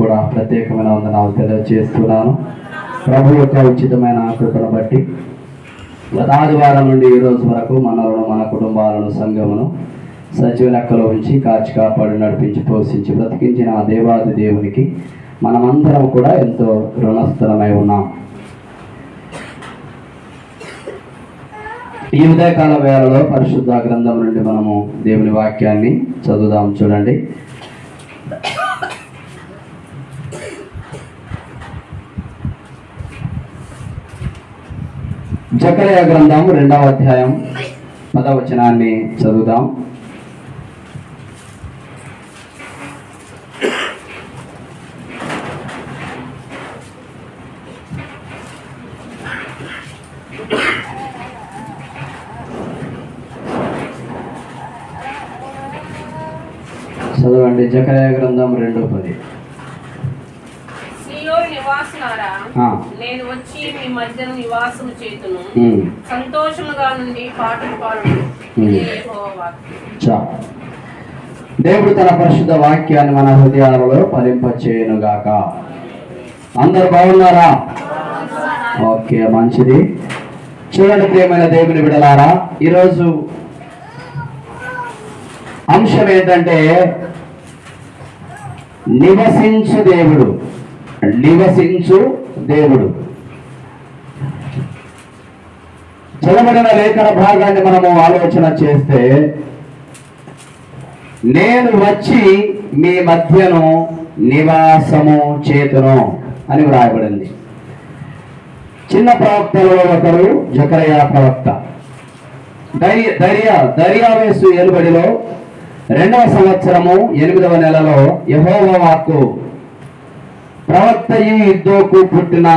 కూడా ప్రత్యేకమైన వందనాలు తెలియజేస్తున్నాను. ప్రభు యొక్క ఉచితమైన కృపను బట్టి గత ఆదివారం నుండి ఈ రోజు వరకు మనలను, మన కుటుంబాలను, సంఘమును సజీవ లెక్కలో ఉంచి కాచి కాపాడి నడిపించి పోషించి బ్రతికించిన ఆ దేవాది దేవునికి మనమందరం కూడా ఎంతో రుణస్థలమై ఉన్నాం. ఈ ఉదయకాల వేళలో పరిశుద్ధ గ్రంథం నుండి మనము దేవుని వాక్యాన్ని చదువుదాం. చూడండి, జకర్యా గ్రంథం 2వ అధ్యాయం 10వ వచనాన్ని చదువుదాం. చదవండి. జకర్యా గ్రంథం 2:10. నేను వచ్చి మీ మధ్యన నివాసము చేతును, సంతోషముగా నుండి పాటలు పాడును. దేవుడు తన పరిశుద్ధ వాక్యాన్ని మన హృదయాలలో ఫలింపచేయును గాక. అందరు బాగున్నారా? ఓకే, మంచిది. చూడండి ప్రియమైన దేవుని బిడ్డలారా, ఈరోజు అంశం ఏంటంటే నివసించు దేవుడు. నివసించు దేవుడు. చదవబడిన లేఖన భాగాన్ని మనము ఆలోచన చేస్తే, నేను వచ్చి మీ మధ్యను నివాసము చేతును అని వ్రాయబడింది. చిన్న ప్రవక్తలలో ఒకరు జకర్యా ప్రవక్త. దర్యావేసు ఏలుబడిలో 2వ సంవత్సరము 8వ నెలలో యెహోవా వాక్కు ప్రవక్తయు ఇద్దోకు పుట్టిన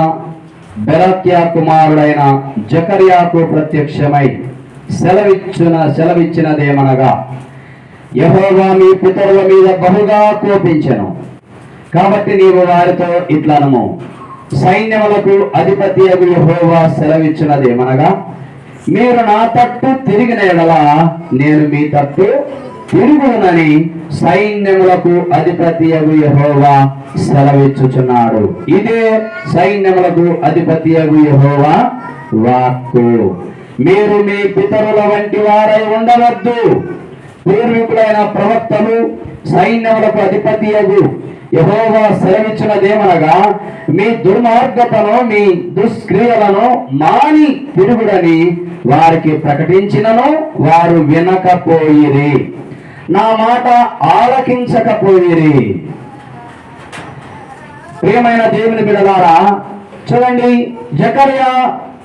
బెరక్యా కుమారుడైన జకర్యాకు ప్రత్యక్షమై సెలవిచ్చినదేమనగా, యెహోవా మీ పితరుల మీద బహుగా కోపించెను, కాబట్టి నీవు వారితో ఇట్లనము, సైన్యములకు అధిపతియగు యెహోవా సెలవిచ్చినదేమనగా, మీరు నా తట్టు తిరిగిన యెడల నేను మీ తట్టు తిరుగునని సైన్యములకు అధిపతియగు యెహోవా సెలవిచ్చుచున్నాడు. ఇదే సైన్యములకు అధిపతియగు యెహోవా వాక్కు. మీరు మీ పితరుల వంటి వారై ఉండవద్దు. పూర్వీకులైన ప్రవక్తలు సైన్యములకు అధిపతియగు యెహోవా సెలవిచ్చినదేమనగా, మీ దుర్మార్గతను, మీ దుష్క్రియలను మాని తిరుగుడని వారికి ప్రకటించినను వారు వినకపోయిరి, నా మాట ఆలకించకపోయిరి. ప్రియమైన దేవుని బిడ్డలారా, చూడండి, జకర్యా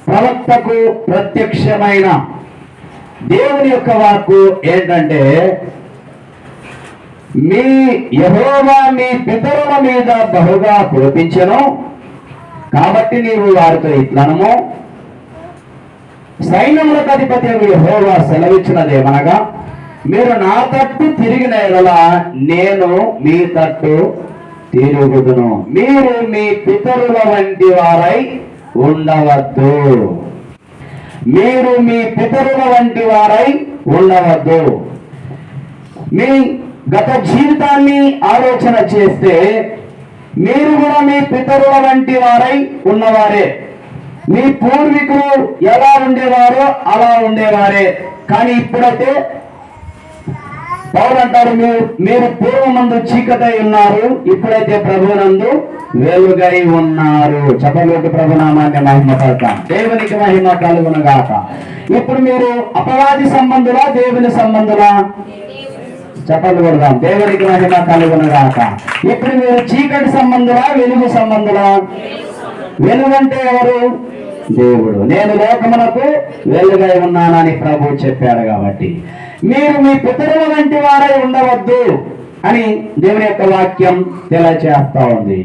ప్రవక్తకు ప్రత్యక్షమైన దేవుని యొక్క వాక్కు ఏంటంటే, మీ యెహోవా మీ పితరుల మీద బహుగా కోపించెను, కాబట్టి నీవు వారితో ఇట్లనము, సైన్యములకు అధిపతి యెహోవా సెలవిచ్చినదేమనగా, మీరు నా తట్టు తిరిగిన యెడల నేను మీ తట్టు తిరుగుదును. మీరు మీ పితరుల వంటి వారై ఉండవద్దు. మీరు మీ పితరుల వంటి వారై ఉండవద్దు. మీ గత జీవితాన్ని ఆలోచన చేస్తే మీరు కూడా మీ పితరుల వంటి వారై ఉన్నవారే. మీ పూర్వీకులు ఎలా ఉండేవారో అలా ఉండేవారే. కానీ ఇప్పుడైతే పౌలు అంటారు, మీరు పూర్వమందు చీకటై ఉన్నారు, ఇప్పుడైతే ప్రభునందు వెలుగై ఉన్నారు. చెప్పలేక ప్రభునామాన్ని మహిమపడతాం. దేవునికి మహిమ కలుగునుగాక. ఇప్పుడు మీరు అపవాది సంబంధులా, దేవుని సంబంధులా? చెప్పలు కొడదాం. దేవునికి మహిమ కలుగునుగాక. ఇప్పుడు మీరు చీకటి సంబంధులా, వెలుగు సంబంధులా? వెలుగంటే ఎవరు? దేవుడు. నేను లోకమునకు వెలుగై ఉన్నానని ప్రభు చెప్పాడు. కాబట్టి మీరు మీ పితరుల వంటి వారై ఉండవద్దు అని దేవుని యొక్క వాక్యం తెలియచేస్తా ఉంది.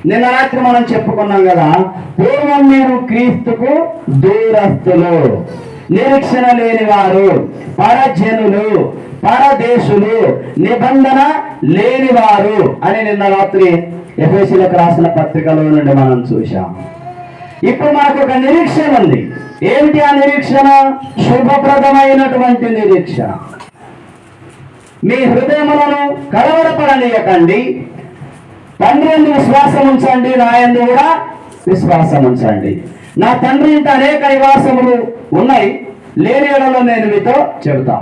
నిన్న రాత్రి మనం చెప్పుకున్నాం కదా, పూర్వం మీరు క్రీస్తుకు దూరస్తులు, నిరీక్షణ లేని వారు, పరజనులు, పరదేశులు, నిబంధన లేనివారు అని నిన్న రాత్రి ఎఫెసీయులకు రాసిన పత్రికలో నుండి మనం చూశాం. ఇప్పుడు మనకు ఒక నిరీక్షణ ఉంది. ఏమిటి ఆ నిరీక్షణ? శుభప్రదమైనటువంటి నిరీక్షణ. మీ హృదయములను కలవరపడనీయకండి, తండ్రి యందు విశ్వాసం ఉంచండి, నా యందు కూడా విశ్వాసం ఉంచండి. నా తండ్రి ఇంట అనేక నివాసములు ఉన్నాయి, లేని ఎడలో నేను మీతో చెబుతా.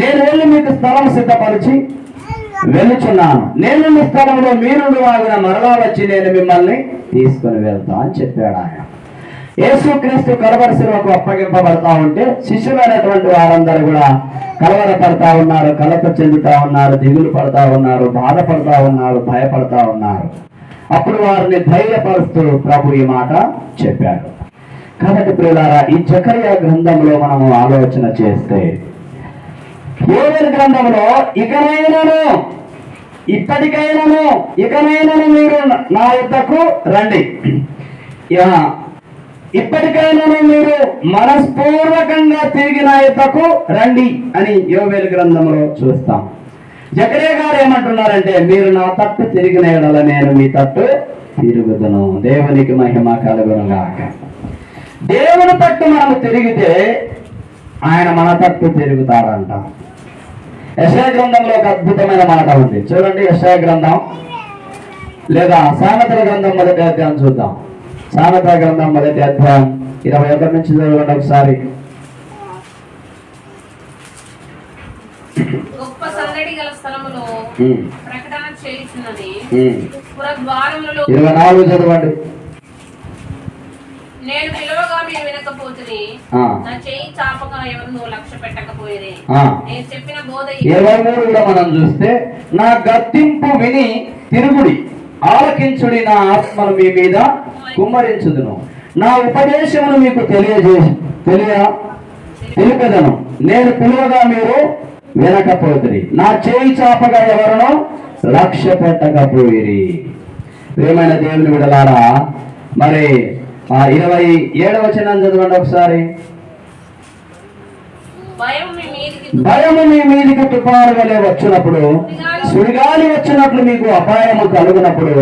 నేను వెళ్ళి మీకు స్థలం సిద్ధపరిచి వెళ్ళుచున్నాను. నేను మీ స్థలంలో మీరుండు వాగిన మరలా వచ్చి నేను మిమ్మల్ని తీసుకుని వెళ్తా అని చెప్పాడు ఆయన. యేసుక్రీస్తు కలవరి శిలువకు అప్పగింపబడతా ఉంటే శిష్యులైనటువంటి వారందరూ కూడా కలవరపడతా ఉన్నారు, కలత చెందుతా ఉన్నారు, దిగులు పడతా ఉన్నారు, బాధపడతా ఉన్నారు, భయపడతా ఉన్నారు. అప్పుడు వారిని ధైర్యపరుస్తూ ప్రభు ఈ మాట చెప్పాడు. కాబట్టి ప్రియులారా, ఈ జకర్యా గ్రంథంలో మనము ఆలోచన చేస్తే, యోవేలు గ్రంథంలో ఇకనైనను మీరు నా యుద్ధకు రండి, ఇప్పటికైనా మీరు మనస్పూర్వకంగా తిరిగి నా యుద్ధకు రండి అని యోవేలు గ్రంథంలో చూస్తాం. జకర్యా గారు ఏమంటున్నారంటే, మీరు నా తట్టు తిరిగిన యెడల నేను మీ తట్టు తిరుగుదును. దేవునికి మహిమ కలుగునుగాక. దేవుని తట్టు మనము తిరిగితే ఆయన మన తట్టు తిరుగుతాడంట. యెషయా గ్రంథంలో ఒక అద్భుతమైన మాట ఉంది, చూడండి. యెషయా గ్రంథం లేదా సామెతల గ్రంథం మొదటి అధ్యాయం చూద్దాం. సామెతల గ్రంథం మొదటి అధ్యాయం 21 నుంచి చదవండి ఒకసారి. గొప్ప సందడి గల స్థలములో ప్రకటన చేయుచున్నది. 24 చదవండి. నేను పిలువగా మీరు వినకపోతుంది, నా చేయి చాపగా ఎవరు లక్ష్య పెట్టకపోయేది. నేను చెప్పిన బోధ 23 కూడా మనం చూస్తే, నా గద్దింపు విని తిరుగుడి, ఆలకించుడి, నా ఆత్మను మీ మీద కుమ్మరించుదును, నా ఉపదేశమును మీకు తెలిపెదను. నేను పిలువగా మీరు వినకపోతుంది, నా చేయి చాపగా ఎవరునో లక్ష్య పెట్టకపోయిరి. ప్రియమైన దేవుని విడలారా, మరి 27వ వచనం చదవండి ఒకసారి. భయము మీ మీదికి తుఫాను వలె వచ్చినప్పుడు, సుడిగాలి వచ్చినట్లు మీకు అపాయము కలుగునప్పుడు,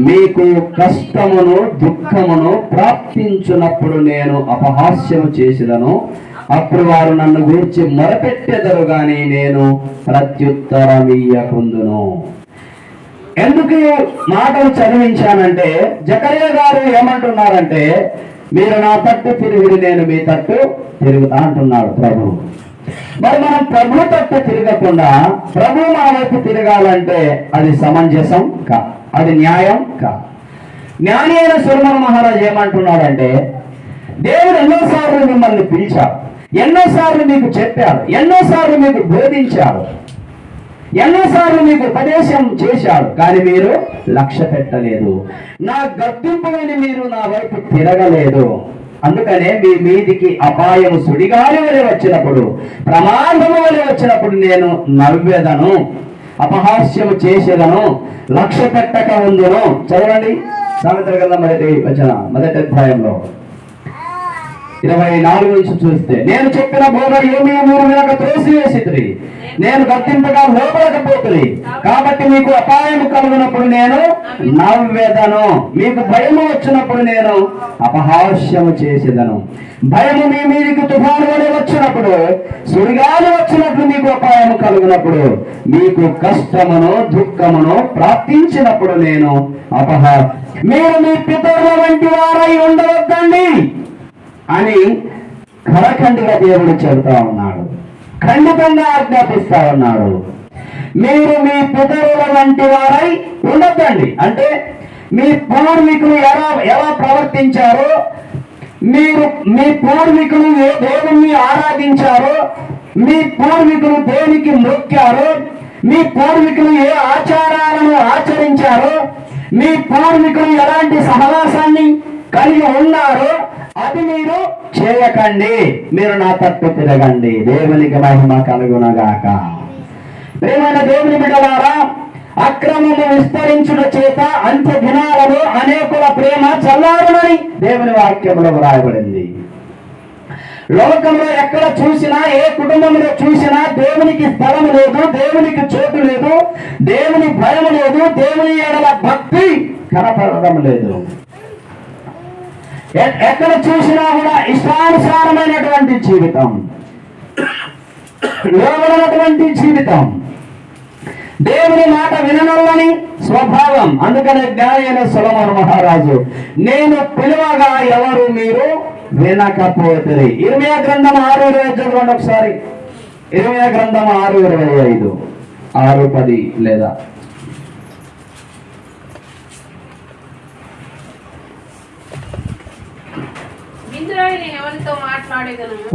మీకు కష్టమును దుఃఖమును ప్రాప్తించునప్పుడు నేను అపహాస్యము చేసిదను. అప్పుడు వారు నన్ను గురించి మొరపెట్టెదరు గాని నేను ప్రత్యుత్తరమియ్యకుందును. ఎందుకు మాటలు చదివించానంటే, జకర్యా గారు ఏమంటున్నారంటే, మీరు నా తట్టు తిరుగుడు, నేను మీ తట్టు తిరుగుతా అంటున్నాడు ప్రభు. మరి మనం ప్రభు తట్టు తిరగకుండా ప్రభు మన వైపు తిరగాలంటే అది సమంజసం కా, అది న్యాయం కా. జ్ఞాని అయిన సొలొమోను మహారాజు ఏమంటున్నాడంటే, దేవుడు ఎన్నోసార్లు మిమ్మల్ని పిలిచాడు, ఎన్నోసార్లు మీకు చెప్పాడు, ఎన్నోసార్లు మీకు బోధించాడు, ఎన్నోసార్లు మీకు ఉపదేశం చేశాడు, కానీ మీరు లక్ష్య పెట్టలేదు. నా గద్దింపు విని మీరు నా వైపు తిరగలేదు. అందుకనే మీ మీదికి అపాయము సుడిగాలి వలె వచ్చినప్పుడు, ప్రమాదము వలె వచ్చినప్పుడు నేను నవ్వెదను, అపహాస్యము చేసేదను, లక్ష్య పెట్టక ఉందును. చదవండి సామెతల గ్రంథం మొదటి అధ్యాయంలో 24 నుంచి చూస్తే, నేను చెప్పిన బోధ ఏమీ మీరు వినక త్రోసివేసిరి, నేను గద్దింపగా లోపడకపోతుంది, కాబట్టి మీకు అపాయము కలుగునప్పుడు నేను నవ్వెదను, మీకు భయము వచ్చినప్పుడు నేను అపహాస్యము చేసేదను. భయము మీ మీదికి తుఫాను వలె వచ్చినప్పుడు, సుడిగాలి వచ్చినట్లు మీకు అపాయము కలుగునప్పుడు, మీకు కష్టమును దుఃఖమును ప్రాప్తించినప్పుడు నేను మీరు మీ పితరుల వంటి వారై ఉండవద్దండి అని ఖరఖండిగా దేవుడు చెబుతా ఉన్నాడు, ఖండితంగా ఆజ్ఞాపిస్తా ఉన్నాడు. మీరు మీ పితరుల వంటి వారై ఉండొద్దండి అంటే, మీ పూర్వీకులు ఎలా ప్రవర్తించారో, మీ పూర్వీకులు ఏ దేవుణ్ణి ఆరాధించారో, మీ పూర్వీకులు దేనికి మొక్కారో, మీ పూర్వీకులు ఏ ఆచారాలను ఆచరించారో, మీ పూర్వీకులు ఎలాంటి సహవాసాన్ని కలిగి ఉన్నారో అది మీరు చేయకండి, మీరు నా తట్టు తిరగండి. దేవునికి మహిమ కలుగునగాక. ప్రియమైన దేవుని బిడ్డలారా, అక్రమము విస్తరించుట చేత అంత్య దినాలలో అనేకుల ప్రేమ చల్లారునని దేవుని వాక్యంలో వ్రాయబడింది. లోకంలో ఎక్కడ చూసినా, ఏ కుటుంబంలో చూసినా దేవునికి స్థలం లేదు, దేవునికి చోటు లేదు, దేవుని భయం లేదు, దేవుని ఎడల భక్తి కనపడడం లేదు. ఎక్కడ చూసినా కూడా ఇష్టానుసారమైనటువంటి జీవితం, లోబడినటువంటి జీవితం. దేవుని మాట విననల్లని స్వభావం. అందుకనే జ్ఞానైన సొలొమోను మహారాజు, నేను పిలువగా ఎవరు మీరు వినకపోతే. ఇర్మియా గ్రంథం 6:25 చదవండి ఒకసారి. ఇర్మియా గ్రంథం 6:25, 6:10 లేదా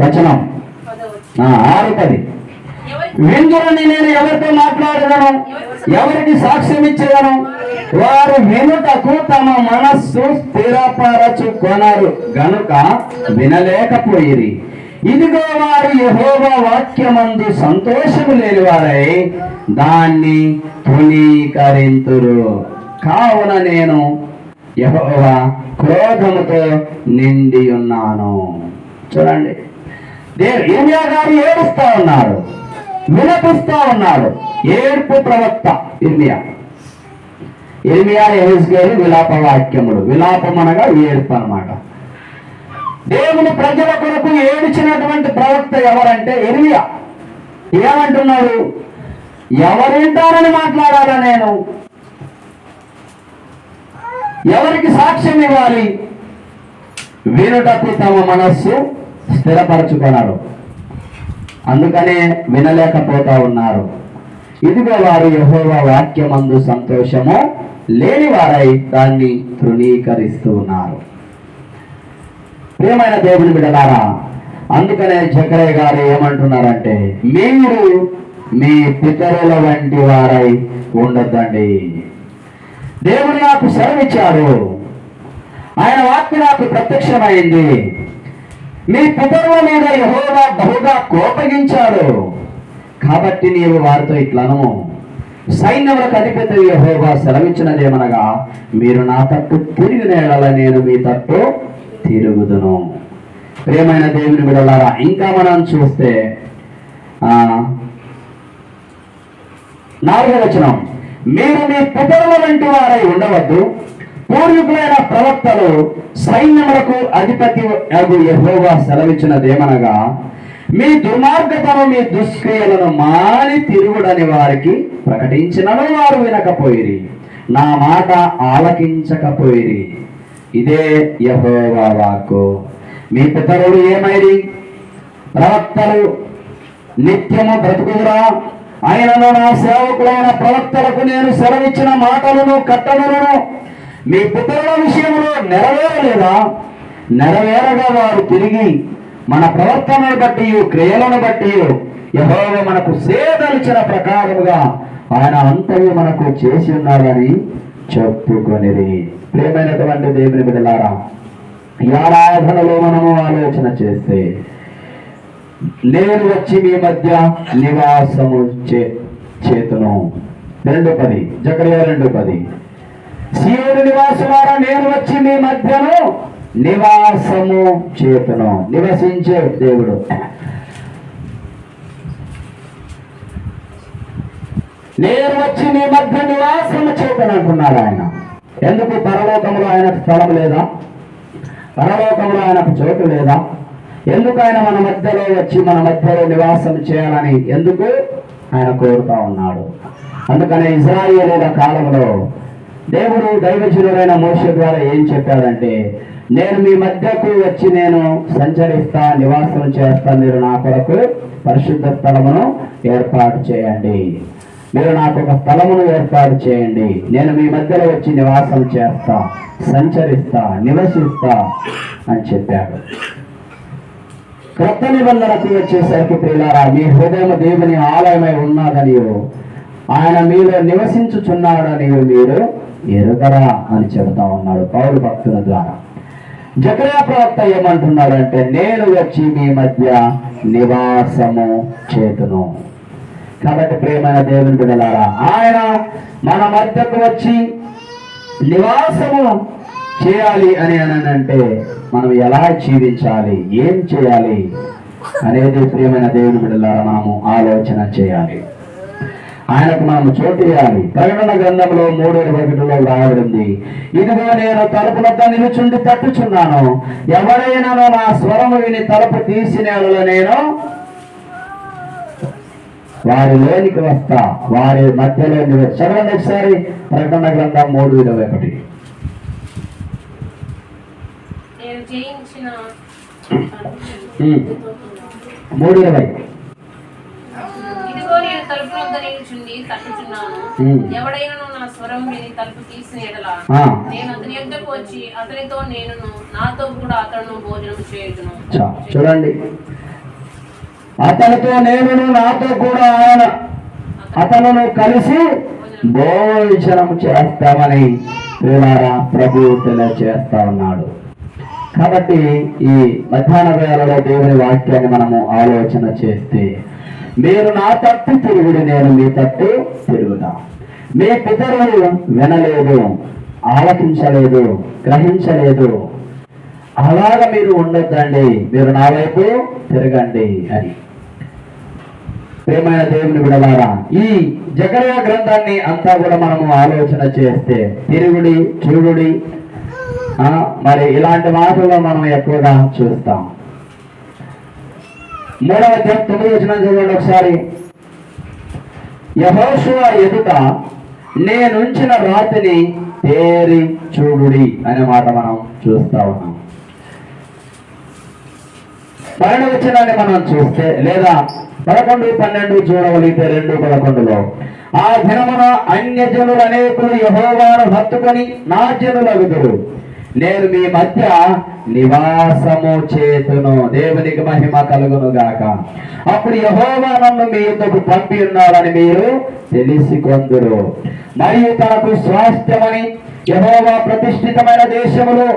వచనం 6:10. విందురని నేను ఎవరితో మాట్లాడగలను, ఎవరికి సాక్ష్యం ఇచ్చేదను? వారు వినుటకు తమ మనస్సు స్థిరపరచుకొనరు గనుక వినలేకపోయిరి. ఇదిగో వారు యెహోవా వాక్యమందు సంతోషము లేని వారై దాన్ని తృణీకరింతురు. కావున నేను యెహోవా క్రోధముతో నిండి ఉన్నాను. చూడండి, ఇర్మియా గారు ఏడుస్తా ఉన్నారు, విలపిస్తా ఉన్నాడు. ఏడుపు ప్రవక్త ఇర్మియా. యెహెజ్కేలు విలాప వాక్యములు. విలాపం అనగా ఏడుపు అన్నమాట. దేవుని ప్రజల కొరకు ఏడ్చినటువంటి ప్రవక్త ఎవరంటే ఇర్మియా. ఏమంటున్నాడు? ఎవరు వింటారని మాట్లాడాలా నేను? ఎవరికి సాక్ష్యం ఇవ్వాలి? వినుటకు తమ మనస్సు స్థిరపరచుకున్నారు, అందుకనే వినలేకపోతా ఉన్నారు. ఇదిగో వారు యెహోవా వాక్యమందు సంతోషము లేని వారై దాన్ని తృణీకరిస్తూ ఉన్నారు. ప్రియమైన దేవుని బిడ్డలారా, అందుకనే జకరయ్య గారు ఏమంటున్నారంటే, మీరు మీ పితరుల వంటి వారై ఉండొద్దండి. దేవుడు నాకు సెలవిచ్చాడు, ఆయన వాక్యం నాకు ప్రత్యక్షమైంది. మీ పితరుల మీద యెహోవా బహుగా కోపగించాడు, కాబట్టి నీవు వారితో ఇట్లను, సైన్యములకు అధిపతి యెహోవా సెలవిచ్చినదేమనగా, మీరు నా తట్టు తిరిగిన యెడల నేను మీ తట్టు తిరుగుదును. ప్రియమైన దేవుని బిడ్డలారా, ఇంకా మనం చూస్తే 4వ వచనం, మీరు మీ పితరుల వంటి వారై ఉండవద్దు. పూర్వీకులైన ప్రవక్తలు సైన్యములకు అధిపతి అగు యెహోవా సెలవిచ్చినదేమనగా, మీ దుర్మార్గతను మీ దుష్క్రియలను మాని తిరుగుడని వారికి ప్రకటించినను వారు వినకపోయిరి, నా మాట ఆలకించకపోయిరి. ఇదే యెహోవా వాక్కు. మీ పితరులు ఏమైరి? ప్రవక్తలు నిత్యము బ్రతుకుదురా? ఆయనను నా సేవకులైన ప్రవక్తలకు నేను సెలవిచ్చిన మాటలను కట్టడలను మీ పితరుల విషయంలో నెరవేరలేదా? నెరవేరగా వారు తిరిగి మన ప్రవర్తనను బట్టి క్రియలను బట్టి యెహోవా మనకు సేదలిచిన ప్రకారముగా ఆయన అంతయు మనకు చేసి ఉన్నాడని చెప్పుకొనిరి. ప్రియమైనటువంటి దేవుని బిడ్డలారా, ఈ ఆరాధనలో మనము ఆలోచన చేస్తే, నేను వచ్చి మీ మధ్య నివాసము చేతును. 2:10 జకర్యా 2:10. సీయోను నివాసులారా, నేను వచ్చి మీ మధ్యను నివాసము చేతును. నివసించే దేవుడు. నేను వచ్చి మీ మధ్య నివాసము చేతును అంటున్నాడు ఆయన. ఎందుకు? పరలోకంలో ఆయనకు స్థలం లేదా? పరలోకంలో ఆయనకు చోటు లేదా? ఎందుకు ఆయన మన మధ్యలో వచ్చి మన మధ్యలో నివాసం చేయాలని ఎందుకు ఆయన కోరుతా ఉన్నాడు? అందుకనే ఇశ్రాయేలీయుల కాలంలో దేవుడు దైవజనుడైన మోషే ద్వారా ఏం చెప్పాడంటే, నేను మీ మధ్యకు వచ్చి నేను సంచరిస్తా, నివాసం చేస్తా, మీరు నా కొరకు పరిశుద్ధ స్థలమును ఏర్పాటు చేయండి, మీరు నాకు ఒక స్థలమును ఏర్పాటు చేయండి, నేను మీ మధ్యలో వచ్చి నివాసం చేస్తా, సంచరిస్తా, నివసిస్తా అని చెప్పాడు. క్రొత్త నిబంధనకు వచ్చేసరికి ప్రియులారా, మీ హృదయం దేవుని ఆలయమై ఉన్నదనియో ఆయన మీలో నివసించుచున్నాడనియో మీరు ఎరుగరా అని చెబుతా ఉన్నాడు పౌలు భక్తుల ద్వారా. జకర్యా ప్రవక్త ఏమంటున్నాడంటే, నేను వచ్చి మీ మధ్య నివాసము చేతును. కాబట్టి ప్రియమైన దేవుని బిడ్డలారా, ఆయన మన మధ్యకు వచ్చి నివాసము చేయాలి అని అంటే మనం ఎలా జీవించాలి, ఏం చేయాలి అనేది ప్రియమైన దేవుని బిడ్డలారా మనము ఆలోచన చేయాలి. ఆయనకు మనం చోటు ఇవ్వాలి. ప్రకటన గ్రంథంలో 3:21 రాయబడింది, ఇదిగో నేను తలుపు వద్ద నిలుచుండి తట్టుచున్నాను, ఎవరైనా నా స్వరము విని తలుపు తీసిన నేను వారిలోనికి వస్తా, వారి మధ్యలో చదవండి ఒకసారి. ప్రకటన గ్రంథం 3:21. నేను జయించిన 3:20. ఇదిగో నేను తలుపు వద్ద నిలుచుండి తట్టుచున్నాను. ఎవడైనా నా స్వరం విని తలుపు తీసిన ఎడల నేను అతని యొద్దకు వచ్చి అతనితో నేనును నాతో కూడా అతను భోజనం చేయుదును. చూడండి, అతనితో నేనును నాతో కూడా ఆయన అతను కలిసి భోజనం చేస్తామని ప్రభు తెలియజేస్తా ఉన్నాడు. కాబట్టి ఈ మధ్యాహ్న వేళలో దేవుని వాక్యాన్ని మనము ఆలోచన చేస్తే, మీరు నా తట్టు తిరుగుడు, నేను మీ తట్టు తిరుగుదా. మీ పితరులు వినలేదు, ఆలకించలేదు, గ్రహించలేదు. అలాగా మీరు ఉండొద్దండి, మీరు నా వైపు తిరగండి అని. ప్రియమైన దేవుని బిడ్డలారా, ఈ జకర్యా గ్రంథాన్ని అంతా కూడా మనము ఆలోచన చేస్తే తిరుగుడి, చూడుడి, మరి ఇలాంటి మాటల్లో మనం ఎక్కువగా చూస్తాం. 3వ అధ్యాయం 9వ వచనం చదవండి ఒకసారి. యెహోషువ ఎదుట నేనుంచిన రాతిని తేరి చూడుడి అనే మాట మనం చూస్తా ఉన్నాం. 12వ వచనాన్ని మనం చూస్తే, లేదా 11:12 చూడగలిగితే 2:11లో, ఆ దినమున అన్యజనులు అనేకులు యెహోవాను హత్తుకొని నా జనులగుదురు, నేను మీ మధ్య నివాసము చేతును. దేవునికి మహిమ కలుగును గాక. అప్పుడు యెహోవా నన్ను మీ యుద్ధకు పంపి ఉన్నాడని మీరు తెలిసికొందురు. మరియు తనకు స్వాస్థ్యమని యెహోవా ప్రతిష్ఠితమైన దేశములో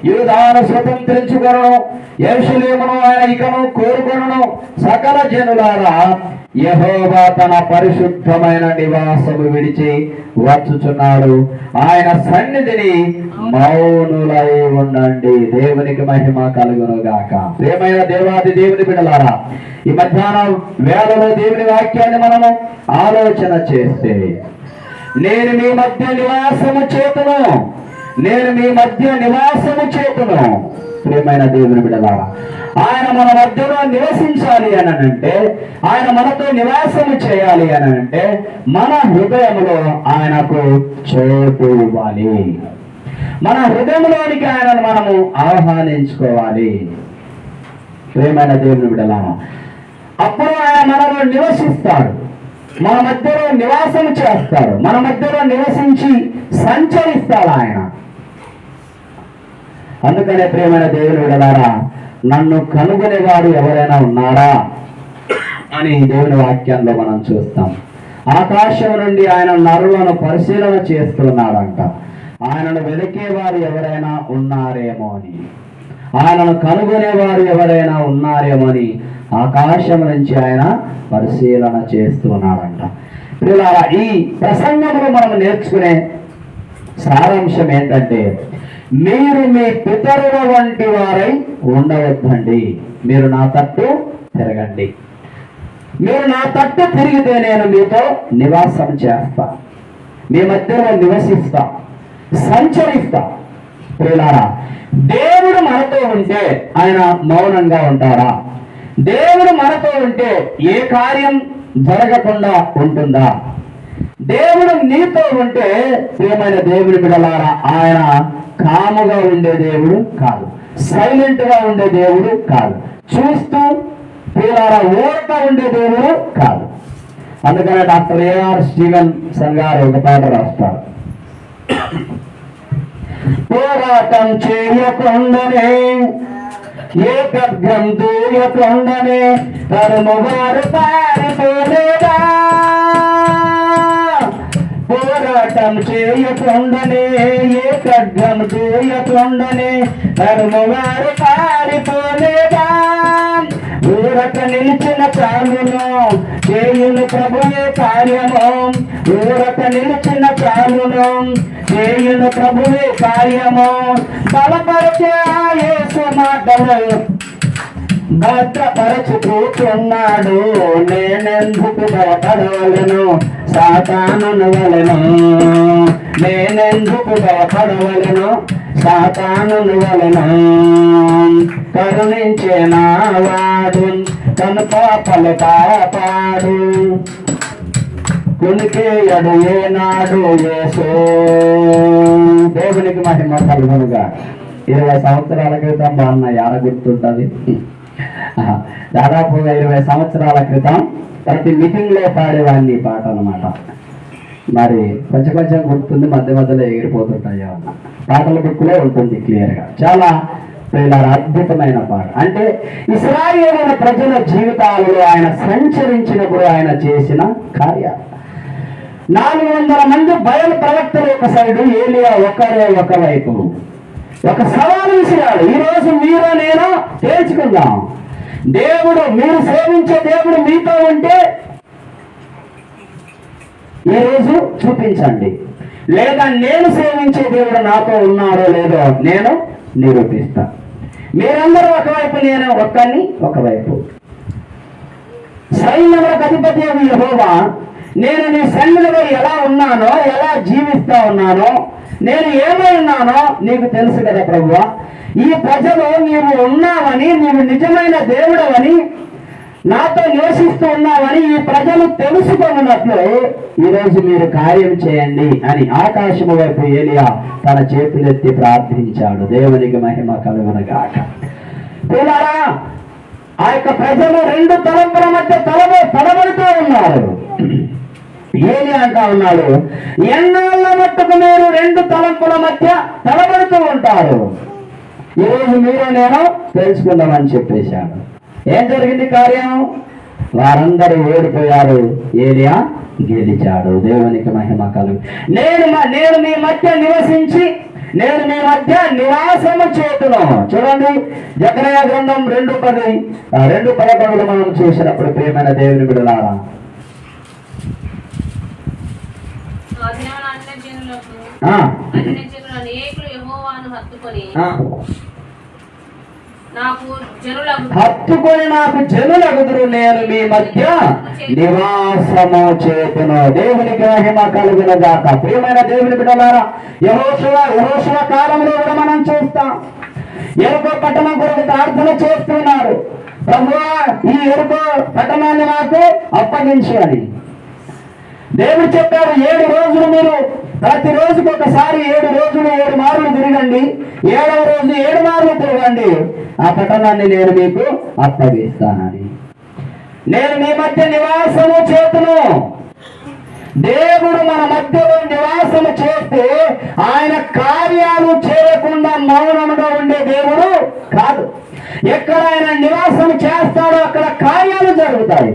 యూదాను స్వతంత్రించుకొను, యెరూషలేమును ఆయన ఇకను కోరుకొనును. సకల జనులారా, యెహోవా తన పరిశుద్ధమైన నివాసము విడిచి వచ్చుచున్నాడు. ఆయన సన్నిధిని మౌనులై ఉండండి. దేవునికి మహిమ కలుగును గాక. ప్రియమైన దేవాది దేవుని బిడ్డలారా, ఈ మధ్యాహ్నం వేళలో దేవుని వాక్యాన్ని మనము ఆలోచన చేస్తే, నేను మీ మధ్య నివాసము చేతును, నేను మీ మధ్య నివాసము చేతును. ప్రియమైన దేవుని బిడ్డలారా, ఆయన మన మధ్యలో నివసించాలి అని అంటే, ఆయన మనతో నివాసము చేయాలి అని అంటే, మన హృదయంలో ఆయనకు చోటు ఇవ్వాలి. మన హృదయంలోనికి ఆయనను మనము ఆహ్వానించుకోవాలి. ప్రియమైన దేవుని బిడ్డలారా, అప్పుడు ఆయన మనలో నివసిస్తాడు, మన మధ్యలో నివాసం చేస్తాడు, మన మధ్యలో నివసించి సంచరిస్తాడు ఆయన. అందుకనే ప్రియమైన దేవుని బిడ్డలారా, నన్ను కనుగొనేవాడు ఎవరైనా ఉన్నారా అని దేవుని వాక్యంలో మనం చూస్తాం. ఆకాశం నుండి ఆయన నరులను పరిశీలన చేస్తున్నాడంట. ఆయనను వెలికేవారు ఎవరైనా ఉన్నారేమో అని, ఆయనను కనుగొనేవారు ఎవరైనా ఉన్నారేమో అని ఆకాశం నుంచి ఆయన పరిశీలన చేస్తున్నాడంట. ప్రియులారా, ఈ ప్రసంగంలో మనం నేర్చుకునే సారాంశం ఏంటంటే, మీరు మీ పితరుల వంటి వారై ఉండవద్దండి, మీరు నా తట్టు తిరగండి. మీరు నా తట్టు తిరిగితే నేను మీతో నివాసం చేస్తా, మీ మధ్యలో నివసిస్తా, సంచరిస్తా. ప్రియులారా, దేవుడు మనతో ఉంటే ఆయన మౌనంగా ఉంటాడా? దేవుడు మనతో ఉంటే ఏ కార్యం జరగకుండా ఉంటుందా? దేవుడు నీతో ఉంటే ప్రియమైన దేవుని బిడ్డలారా, ఆయన కాముగా ఉండే దేవుడు కాదు, సైలెంట్ గా ఉండే దేవుడు కాదు, చూస్తూ ప్రియులారా ఊరక ఉండే దేవుడు కాదు. అందుకనే డాక్టర్ A.R. స్టీవెన్సన్ గారు ఒక పాట రాస్తారు. పోరాటం చేయకుండానే, ఏ ఖడ్గం దూయకుండానే తరుమువారు పారిపోలేదా? పోరాటం చేయకుండానే, ఏ ఖడ్గం దూయకుండానే తరుమువారు పారిపోలేదా? ఊరక నిలిచిన చాలును, చేయును ప్రభువే కార్యము. ఊరక నిలిచిన చాలును, చేయును ప్రభువే కార్యము. బలపరిచే యేసు మాటలు భద్రపరచుకుంటున్నాడు. నేనెందుకు భయపడవలను, సాతానును వలెను. నేనెందుకు భయపడవలను, సాతానును వలెను. కరుణించే నా వాడు కను పాపలు కాపాడు కొనికేయడు ఏనాడు యేసు. దేవునికి మహిమ కలుగునుగా. 20 సంవత్సరాల క్రితం బాగున్న యాడ గుర్తుంటుంది. దాదాపుగా 20 సంవత్సరాల క్రితం ప్రతి మీటింగ్ లో పాడేవాడిని ఈ పాట అన్నమాట. మరి కొంచెం కొంచెం గుర్తుంది, మధ్య మధ్యలో ఎగిరిపోతుంటాయి అన్న. పాటల బుక్ లో ఉంటుంది క్లియర్ గా. చాలా అద్భుతమైన పాట. అంటే ఇశ్రాయేలు ప్రజల జీవితాలలో ఆయన సంచరించినప్పుడు ఆయన చేసిన కార్యాలు. 400 మంది బయలు ప్రవక్తలు ఒక సైడు, ఏలియా ఒకవైపు. ఒక సవాలు విసిరాడు. ఈరోజు మీరు నేను తేల్చుకుందాం. దేవుడు, మీరు సేవించే దేవుడు మీతో ఉంటే ఈరోజు చూపించండి, లేదా నేను సేవించే దేవుడు నాతో ఉన్నాడో లేదో నేను నిరూపిస్తా. మీరందరూ ఒకవైపు, నేను ఒక్కని ఒకవైపు. సైన్యములకు అధిపతి యెహోవా, నేను నీ సన్నిధిలో ఎలా ఉన్నానో, ఎలా జీవిస్తా ఉన్నానో, నేను ఏమై ఉన్నానో నీకు తెలుసు కదా ప్రభువా. ఈ ప్రజలు నీవు ఉన్నావని, నీవు నిజమైన దేవుడవని, నాతో నివసిస్తూ ఉన్నావని ఈ ప్రజలు తెలుసుకున్నట్లు ఈరోజు మీరు కార్యం చేయండి అని ఆకాశము వైపు ఏలియా తన చేతులెత్తి ప్రార్థించాడు. దేవునికి మహిమ కలుగునుగాక. పిల్లారా, ఆ యొక్క ప్రజలు 2 తలంపుల మధ్య తడబడుతూ ఉన్నారు. ఏలియా అంటా ఉన్నాడు, ఎన్నాళ్ళ మట్టుకు మీరు 2 తలంపుల మధ్య తడబడుతూ ఉంటారు. ఈరోజు మీరు నేను తెలుసుకుందామని చెప్పేశాడు. ఏం జరిగింది కార్యం? వారందరూ ఓడిపోయారు, ఏలియా గెలిచాడు. దేవునికి మహిమ కలుగు. నేను మీ మధ్య నివసించి, నేను మీ మధ్య నివాసము చేతును. చూడండి, జకర్యా గ్రంథం 2:11 మనం చూసినప్పుడు ప్రియమైన దేవుని బిడ్డలారా, అనేకులు యెహోవాను హత్తుకొని నాకు జనులగుదురు, నేను మీ మధ్య నివాసము చేతును. దేవునికి మహిమ కలుగునుగాక. ప్రియమైన దేవుని బిడ్డలారా, యెహోషువ కాలంలో కూడా మనం చూస్తాం. ఎరుకో పట్టణం కొరకు ప్రార్థన చేస్తున్నారు. ప్రభువా, ఈ ఎరుకో పట్టణాన్ని నాకు అప్పగించు అని దేవుడు చెప్పాడు. 7 రోజులు మీరు ప్రతి రోజుకి ఒకసారి 7 రోజులు 7 మార్లు తిరగండి. 7వ రోజు 7 మార్లు తిరగండి, ఆ పట్టణాన్ని నేను మీకు అప్పగిస్తానని. నేను మీ మధ్య నివాసము చేతును. దేవుడు మన మధ్యలో నివాసము చేస్తే ఆయన కార్యాలు చేయకుండా మౌనముగా ఉండే దేవుడు కాదు. ఎక్కడ ఆయన నివాసం చేస్తాడో అక్కడ కార్యాలు జరుగుతాయి.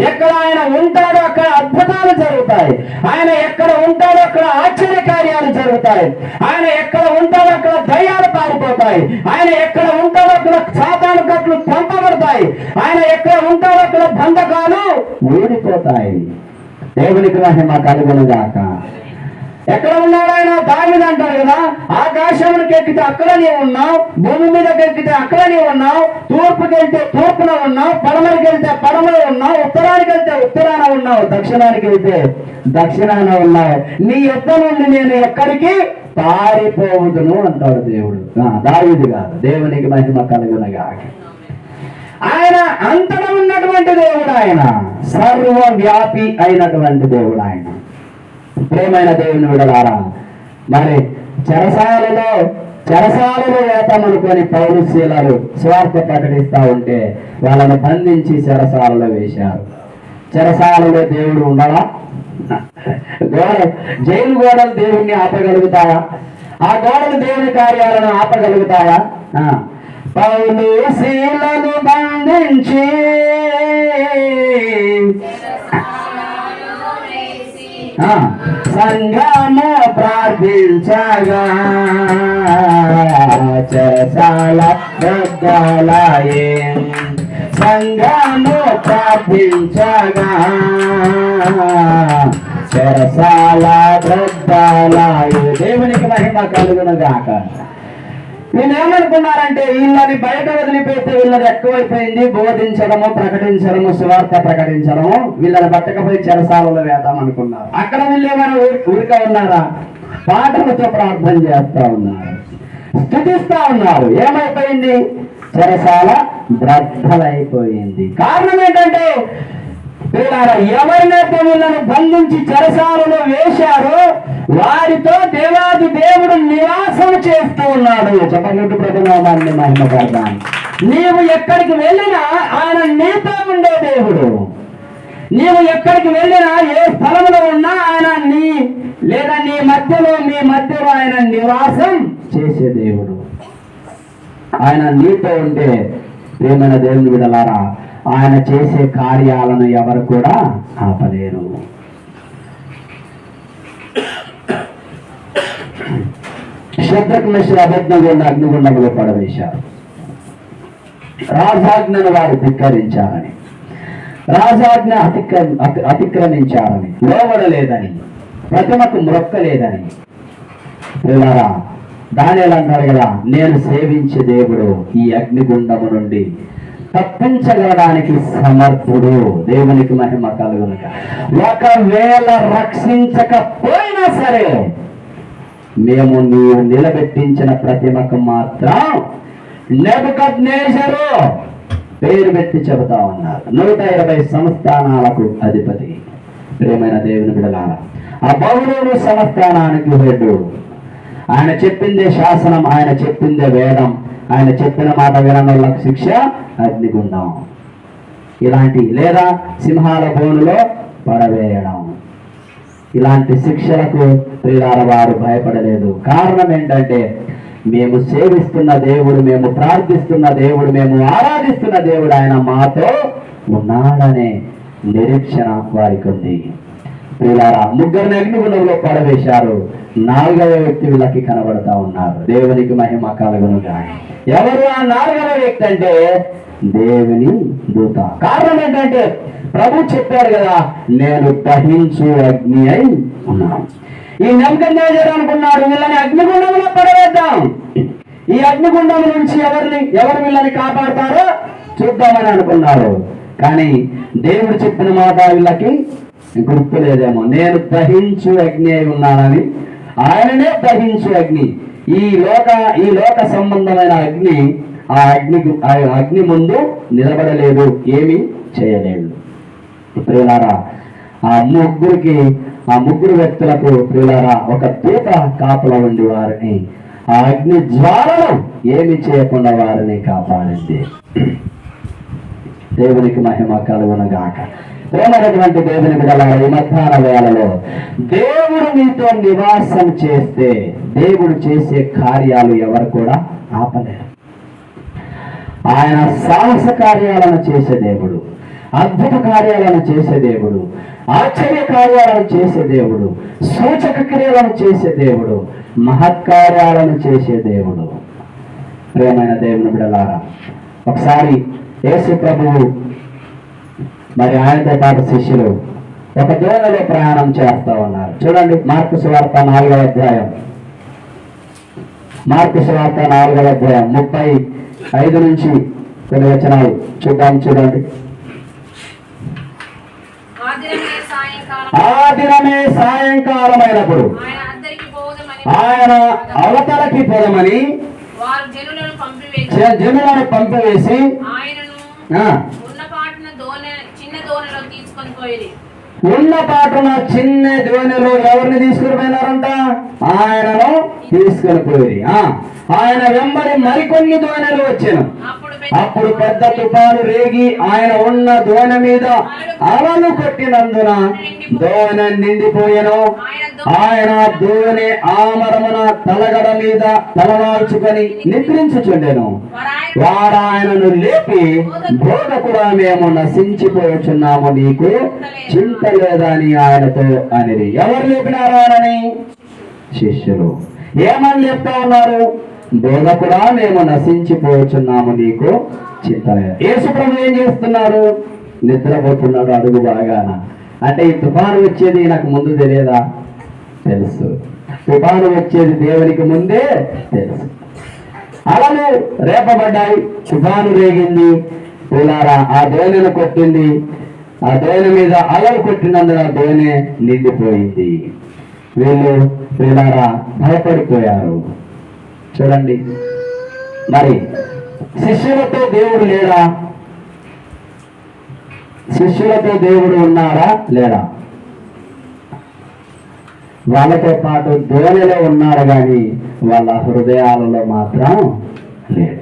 ఎక్కడ ఆయన ఉంటాడో అక్కడ అద్భుతాలు జరుగుతాయి. ఆయన ఎక్కడ ఉంటాడో అక్కడ ఆశ్చర్య కార్యాలు జరుగుతాయి. ఆయన ఎక్కడ ఉంటాడో అక్కడ దయ్యాలు పారిపోతాయి. ఆయన ఎక్కడ ఉంటాడో అక్కడ సాతాను కట్లు పంపబడతాయి. ఆయన ఎక్కడ ఉంటాడో అక్కడ బంధకాలు ఊడిపోతాయి. దేవునికి మహిమ కలుగునుగాక. ఎక్కడ ఉన్నాడు ఆయన? దావీదు అంటాడు కదా, ఆకాశంలోకి ఎక్కితే అక్కడ నీవు ఉన్నావు, భూమి మీదకి ఎక్కితే అక్కడ నీవు ఉన్నావు, తూర్పుకి వెళ్తే తూర్పున ఉన్నావు, పడమరికి వెళ్తే పడమలో ఉన్నావు, ఉత్తరానికి వెళ్తే ఉత్తరాన ఉన్నావు, దక్షిణానికి వెళ్తే దక్షిణాన ఉన్నావు. నీ యొద్ద నుండి నేను ఎక్కడికి పారిపోవుదును అంటాడు దేవుడు. దావీదు కాదు. దేవునికి మహిమ కలుగునుగాక. ఆయన అంతటా ఉన్నటువంటి దేవుడు, ఆయన సర్వవ్యాపి అయినటువంటి దేవుడు ఆయన. ప్రేమైన దేవుని విడలారా, మరి చెరసాలలో వేతామనుకొని పౌలు శీలలు స్వార్థ ప్రకటిస్తా ఉంటే వాళ్ళని బంధించి చెరసాలలో వేశారు. చెరసాలలో దేవుడు ఉండవా? జైలు గోడలు దేవుణ్ణి ఆపగలుగుతాయా? ఆ గోడలు దేవుని కార్యాలను ఆపగలుగుతాయా? పౌలు శీలను బంధించి సంఘము ప్రార్థించగా చెరసాల దగ్గలాయే. సంఘము ప్రార్థించగా చెరసాల దగ్గలాయే. దేవునికి మహిమ కలుగునుగాక. నేనేమనుకున్నారంటే వీళ్ళని బయట వదిలిపెడితే వీళ్ళది ఎక్కువైపోయింది, బోధించడము, ప్రకటించడము, సువార్త ప్రకటించడము, వీళ్ళని పట్టకపోయి చెరసాలలో వేద్దాం అనుకున్నారు. అక్కడ వీళ్ళు ఏమైనా ఊరిక ఉన్నారా? పాటలతో ప్రార్థన చేస్తా ఉన్నారు, స్తుతిస్తా ఉన్నారు. ఏమైపోయింది? చెరసాల బ్రద్దలైపోయింది. కారణం ఏంటంటే ఎవరినైతే వీళ్ళను బంధించి చెరసాలలో వేశారో వారితో దేవాది దేవుడు నివాసం చేస్తూ ఉన్నాడు. చెప్పండి ప్రభునామాన్ని మహిమపడదాం. నీవు ఎక్కడికి వెళ్ళినా ఆయన నీతో ఉండే దేవుడు. నీవు ఎక్కడికి వెళ్ళినా ఏ స్థలంలో ఉన్నా ఆయన లేదా మీ మధ్యలో ఆయన నివాసం చేసే దేవుడు. ఆయన నీతో ఉండే ప్రియమైన దేవుని బిడ్డలారా, ఆయన చేసే కార్యాలను ఎవరు కూడా ఆపలేరు. శద్రకు మెషకు అబద్ధంగా అగ్నిగుండంలో పడవేశారు. రాజాజ్ఞను వారు ధిక్కరించాలని, రాజాజ్ఞ అతిక్రమించాలని, లోబడలేదని, ప్రతిమకు మ్రొక్కలేదని. దానియేలు అంటారు కదా, నేను సేవించే దేవుడు ఈ అగ్నిగుండము నుండి తప్పించగలడానికి సమర్థుడు. దేవునికి మహిమ కలుగునుక. ఒకవేళ రక్షించకపోయినా సరే మేము నీవు నిలబెట్టించిన ప్రతిమకు మాత్రం నెబుకద్నెజరు పేరు పెట్టి చెబుతా ఉన్నారు. 120 సంస్థానాలకు అధిపతి. ప్రియమైన దేవుని బిడ్డలారా, ఆ బబులోను సంస్థానానికి హెడ్. ఆయన చెప్పిందే శాసనం, ఆయన చెప్పిందే వేదం, ఆయన చెప్పిన మాట విననులకు శిక్ష అగ్నిగుండం. ఇలాంటి లేదా సింహాల బోనులో పడవేయడం, ఇలాంటి శిక్షలకు ప్రియులార వారు భయపడలేదు. కారణం ఏంటంటే మేము సేవిస్తున్న దేవుడు, మేము ప్రార్థిస్తున్న దేవుడు, మేము ఆరాధిస్తున్న దేవుడు ఆయన మాతో ఉన్నాడనే నిరీక్షణ వారికి ఉంది. ప్రియులారా, 3 అగ్నిగుండంలో పడవేశారు. 4వ వ్యక్తి వీళ్ళకి కనబడతా ఉన్నారు. దేవునికి మహిమ కలుగునుగా. ఎవరు ఆ 4వ వ్యక్తి అంటే దేవుని దూత. కారణం ఏంటంటే ప్రభు చెప్పాడు కదా, నేను దహించు అగ్ని అయి ఉన్నాను. ఈ నెబుకద్నెజరు అనుకున్నాడు, వీళ్ళని అగ్నిగుండంలో పడవేద్దాం, ఈ అగ్నిగుండం నుంచి ఎవరు వీళ్ళని కాపాడతారో చూద్దామని అనుకున్నారు. కానీ దేవుడు చెప్పిన మాట వీళ్ళకి గుర్తులేదేమో. నేను దహించు అగ్ని అయి ఉన్నానని, ఆయననే దహించు అగ్ని. ఈ లోక సంబంధమైన అగ్ని ఆ అగ్ని ముందు నిలబడలేదు, ఏమీ చేయలేదు. ప్రియులారా, ఆ ముగ్గురు వ్యక్తులకు ప్రియులారా ఒక దూత కాపలా ఉండి వారిని ఆ అగ్ని జ్వాలను ఏమి చేయకుండా వారిని కాపాడింది. దేవునికి మహిమ కలుగునుగాక. ప్రేమైనటువంటి దేవుని బిడ్డలారా, ఈ మధ్యాహ్న వేళలో దేవుడు మీతో నివాసం చేస్తే దేవుడు చేసే కార్యాలు ఎవరు కూడా ఆపలేరు. ఆయన సాహస కార్యాలను చేసే దేవుడు, అద్భుత కార్యాలను చేసే దేవుడు, ఆశ్చర్య కార్యాలను చేసే దేవుడు, సూచక క్రియలను చేసే దేవుడు, మహత్కార్యాలను చేసే దేవుడు. ప్రియమైన దేవుని బిడ్డలారా, ఒకసారి యేసు ప్రభువు మరి ఆయనతో పాటు శిష్యులు ఒక దోణిలో ప్రయాణం చేస్తా ఉన్నారు. చూడండి, మార్కు సువార్త 4వ అధ్యాయం 35 నుంచి కొన్ని వచనాలు చూడండి. ఆ దినమే సాయంకాలమైనప్పుడు ఆయన అవతలకి పోదమని జనులను పంపివేసి ఉన్న పాటున చిన్న దోణిలో ఎవరిని తీసుకుని పోయినారంట? ఆయనను తీసుకుని పోయి ఆయన వెంబడి మరికొన్ని దోణిలు వచ్చాను. అప్పుడు పెద్ద తుఫాను రేగి ఆయన ఉన్న దోణి మీద అలలు కొట్టినందున దోణి నిండిపోయాను. ఆయన దోణి ఆమరమున తలగడ మీద తలవాల్చుకొని నిద్రించుచుండెను. వారు ఆయనను లేపి, బోధకుడా, మేము నశించిపోచున్నాము, నీకు చింత లేదని ఆయనతో అనిరి. ఎవరు లేపినారు ఆయనని? శిష్యులు. ఏమని చెప్తా ఉన్నారు? బోధకుడా, మేము నశించిపోచున్నాము, నీకు చింత లేదు. యేసు ప్రభు ఏం చేస్తున్నారు? నిద్రపోతున్నాడు అడుగు బాగాన. అంటే ఈ తుఫాను వచ్చేది నాకు ముందు తెలియదా? తెలుసు. తుఫాను వచ్చేది దేవునికి ముందే తెలుసు. అలలు రేపబడ్డాయి, తుఫాను రేగింది, పిల్లారా ఆ దోణిని కొట్టింది. ఆ దోణి మీద అలలు కొట్టినందున దోణి నిండిపోయింది. వీళ్ళు పిల్లారా భయపడిపోయారు. చూడండి, మరి శిష్యులతో దేవుడు లేడా? శిష్యులతో దేవుడు ఉన్నాడా లేడా? వాళ్ళతో పాటు దోణిలో ఉన్నారు కానీ వాళ్ళ హృదయాలలో మాత్రం లేడు.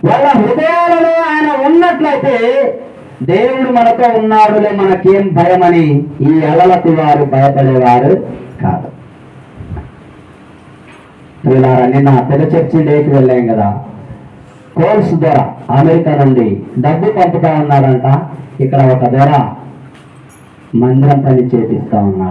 వాళ్ళ హృదయాలలో ఆయన ఉన్నట్లయితే దేవుడు మనతో ఉన్నాడులే, మనకేం భయమని ఈ అలలకు వారు భయపడేవారు కాదు. వీళ్ళారా నిన్న తెగ చర్చి డేకి వెళ్ళాం కదా, కోల్స్ ద్వారా అమెరికా నుండి డబ్బు పంపుతా ఉన్నాడంట. ఇక్కడ ఒక ధర మందిరం పని చేపిస్తా ఉన్నాడు.